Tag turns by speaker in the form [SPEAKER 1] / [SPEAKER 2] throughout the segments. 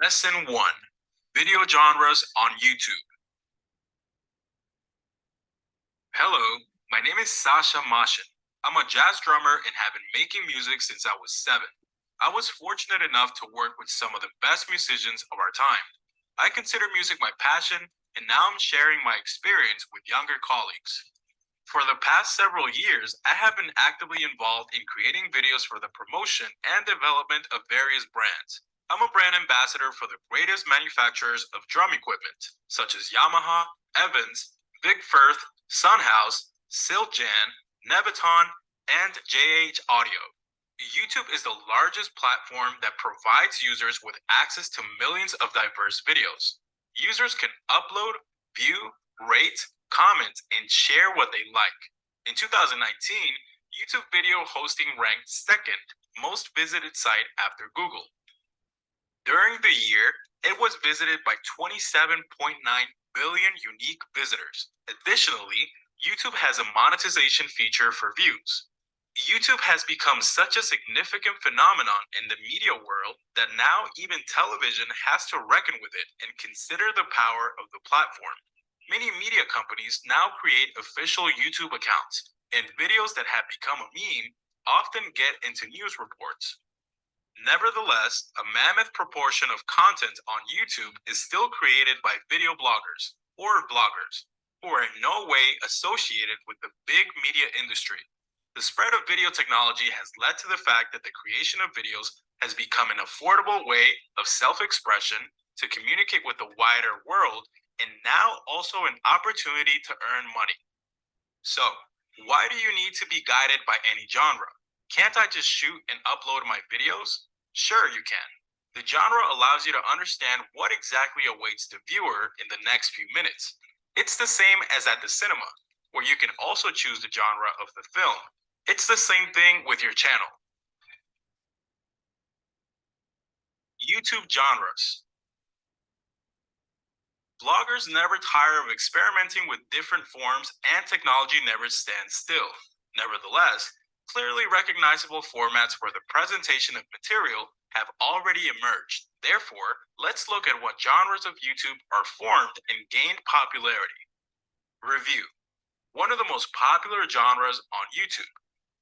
[SPEAKER 1] Lesson 1. Video Genres on YouTube. Hello, my name is Sasha Mashin. I'm a jazz drummer and have been making music since I was 7. I was fortunate enough to work with some of the best musicians of our time. I consider music my passion, and now I'm sharing my experience with younger colleagues. For the past several years, I have been actively involved in creating videos for the promotion and development of various brands. I'm a brand ambassador for the greatest manufacturers of drum equipment, such as Yamaha, Evans, Big Firth, Sunhouse, Silkjan, Nevaton, and JH Audio. YouTube is the largest platform that provides users with access to millions of diverse videos. Users can upload, view, rate, comment, and share what they like. In 2019, YouTube video hosting ranked second most visited site after Google. During the year, it was visited by 27.9 billion unique visitors. Additionally, YouTube has a monetization feature for views. YouTube has become such a significant phenomenon in the media world that now even television has to reckon with it and consider the power of the platform. Many media companies now create official YouTube accounts, and videos that have become a meme often get into news reports. Nevertheless, a mammoth proportion of content on YouTube is still created by video bloggers or bloggers who are in no way associated with the big media industry. The spread of video technology has led to the fact that the creation of videos has become an affordable way of self-expression to communicate with the wider world, and now also an opportunity to earn money. So, why do you need to be guided by any genre? Can't I just shoot and upload my videos? Sure, you can. The genre allows you to understand what exactly awaits the viewer in the next few minutes. It's the same as at the cinema, where you can also choose the genre of the film. It's the same thing with your channel. YouTube genres. Bloggers never tire of experimenting with different forms, and technology never stands still. Nevertheless, clearly recognizable formats for the presentation of material have already emerged. Therefore, let's look at what genres of YouTube are formed and gained popularity. Review. One of the most popular genres on YouTube.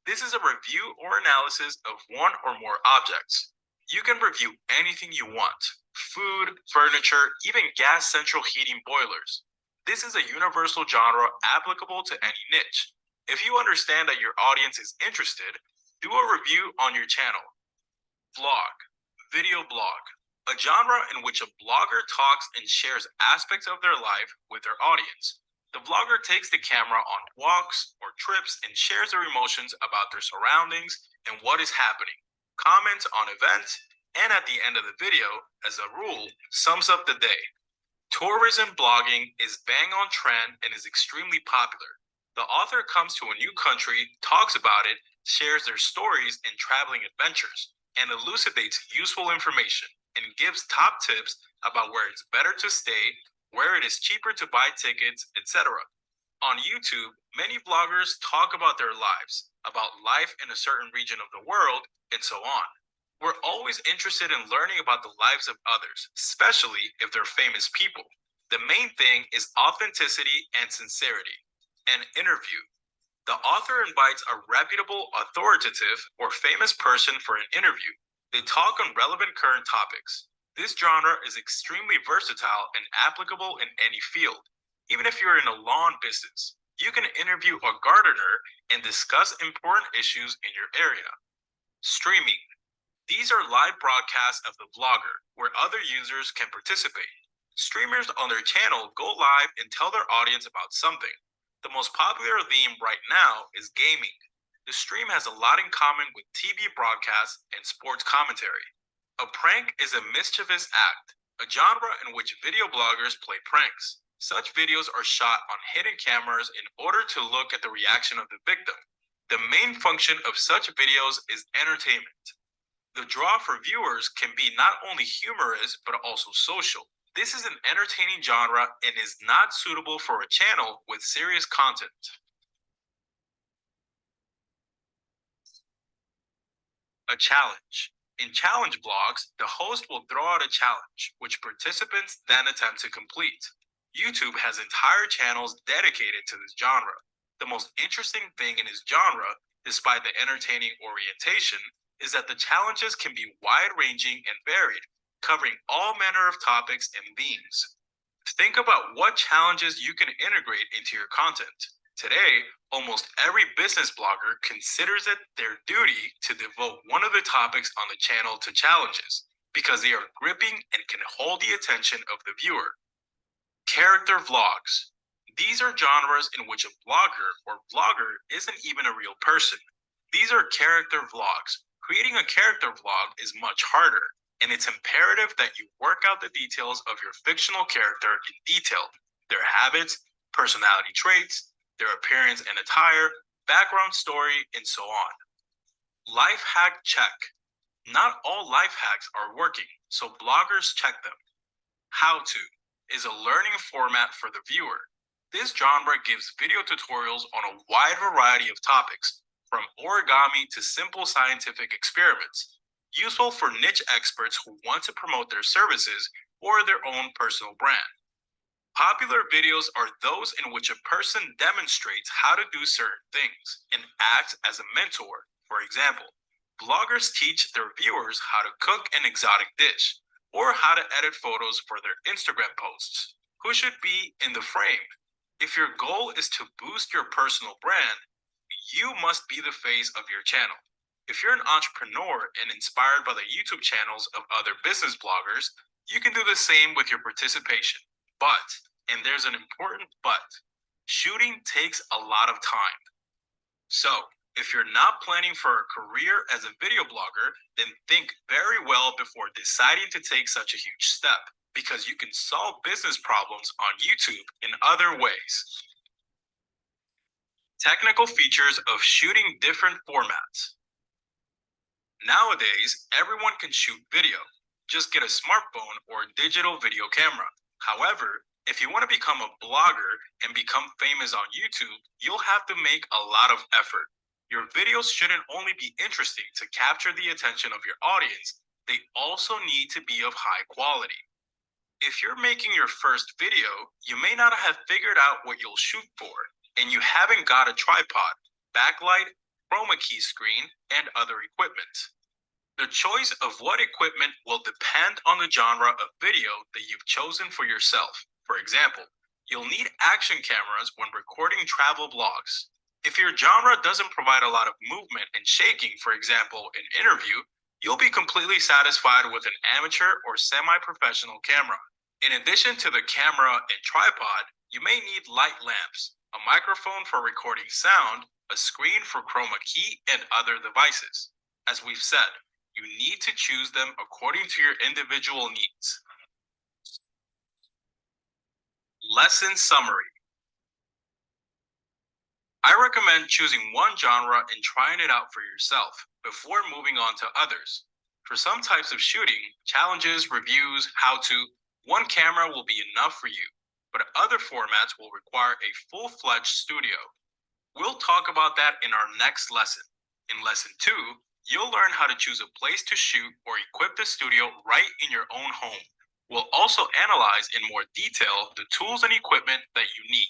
[SPEAKER 1] This is a review or analysis of one or more objects. You can review anything you want: food, furniture, even gas central heating boilers. This is a universal genre applicable to any niche. If you understand that your audience is interested, do a review on your channel. Vlog, video blog, a genre in which a blogger talks and shares aspects of their life with their audience. The vlogger takes the camera on walks or trips and shares their emotions about their surroundings and what is happening, comments on events, and at the end of the video, as a rule, sums up the day. Tourism blogging is bang on trend and is extremely popular. The author comes to a new country, talks about it, shares their stories and traveling adventures, and elucidates useful information and gives top tips about where it's better to stay, where it is cheaper to buy tickets, etc. On YouTube, many vloggers talk about their lives, about life in a certain region of the world, and so on. We're always interested in learning about the lives of others, especially if they're famous people. The main thing is authenticity and sincerity. An interview. The author invites a reputable, authoritative, or famous person for an interview. They talk on relevant current topics. This genre is extremely versatile and applicable in any field. Even if you're in a lawn business, you can interview a gardener and discuss important issues in your area. Streaming. These are live broadcasts of the vlogger, where other users can participate. Streamers on their channel go live and tell their audience about something. The most popular theme right now is gaming. The stream has a lot in common with TV broadcasts and sports commentary. A prank is a mischievous act, a genre in which video bloggers play pranks. Such videos are shot on hidden cameras in order to look at the reaction of the victim. The main function of such videos is entertainment. The draw for viewers can be not only humorous but also social. This is an entertaining genre and is not suitable for a channel with serious content. A challenge. In challenge blogs, the host will throw out a challenge, which participants then attempt to complete. YouTube has entire channels dedicated to this genre. The most interesting thing in his genre, despite the entertaining orientation, is that the challenges can be wide ranging and varied, covering all manner of topics and themes. Think about what challenges you can integrate into your content. Today, almost every business blogger considers it their duty to devote one of the topics on the channel to challenges because they are gripping and can hold the attention of the viewer. Character vlogs. These are genres in which a blogger or vlogger isn't even a real person. These are character vlogs. Creating a character vlog is much harder, and it's imperative that you work out the details of your fictional character in detail: their habits, personality traits, their appearance and attire, background story, and so on. Life hack check. Not all life hacks are working, so bloggers check them. How to is a learning format for the viewer. This genre gives video tutorials on a wide variety of topics, from origami to simple scientific experiments, useful for niche experts who want to promote their services or their own personal brand. Popular videos are those in which a person demonstrates how to do certain things and acts as a mentor. For example, bloggers teach their viewers how to cook an exotic dish or how to edit photos for their Instagram posts. Who should be in the frame? If your goal is to boost your personal brand, you must be the face of your channel. If you're an entrepreneur and inspired by the YouTube channels of other business bloggers, you can do the same with your participation. But, and there's an important but, shooting takes a lot of time. So, if you're not planning for a career as a video blogger, then think very well before deciding to take such a huge step, because you can solve business problems on YouTube in other ways. Technical features of shooting different formats. Nowadays, everyone can shoot video. Just get a smartphone or a digital video camera. However, if you want to become a blogger and become famous on YouTube, you'll have to make a lot of effort. Your videos shouldn't only be interesting to capture the attention of your audience, they also need to be of high quality. If you're making your first video, you may not have figured out what you'll shoot for, and you haven't got a tripod, backlight, chroma key screen, and other equipment. The choice of what equipment will depend on the genre of video that you've chosen for yourself. For example, you'll need action cameras when recording travel blogs. If your genre doesn't provide a lot of movement and shaking, for example, an interview, you'll be completely satisfied with an amateur or semi-professional camera. In addition to the camera and tripod, you may need light lamps, a microphone for recording sound, a screen for chroma key, and other devices. As we've said, you need to choose them according to your individual needs. Lesson summary. I recommend choosing one genre and trying it out for yourself before moving on to others. For some types of shooting, challenges, reviews, how-to, one camera will be enough for you, but other formats will require a full-fledged studio. We'll talk about that in our next lesson. In Lesson 2, you'll learn how to choose a place to shoot or equip the studio right in your own home. We'll also analyze in more detail the tools and equipment that you need.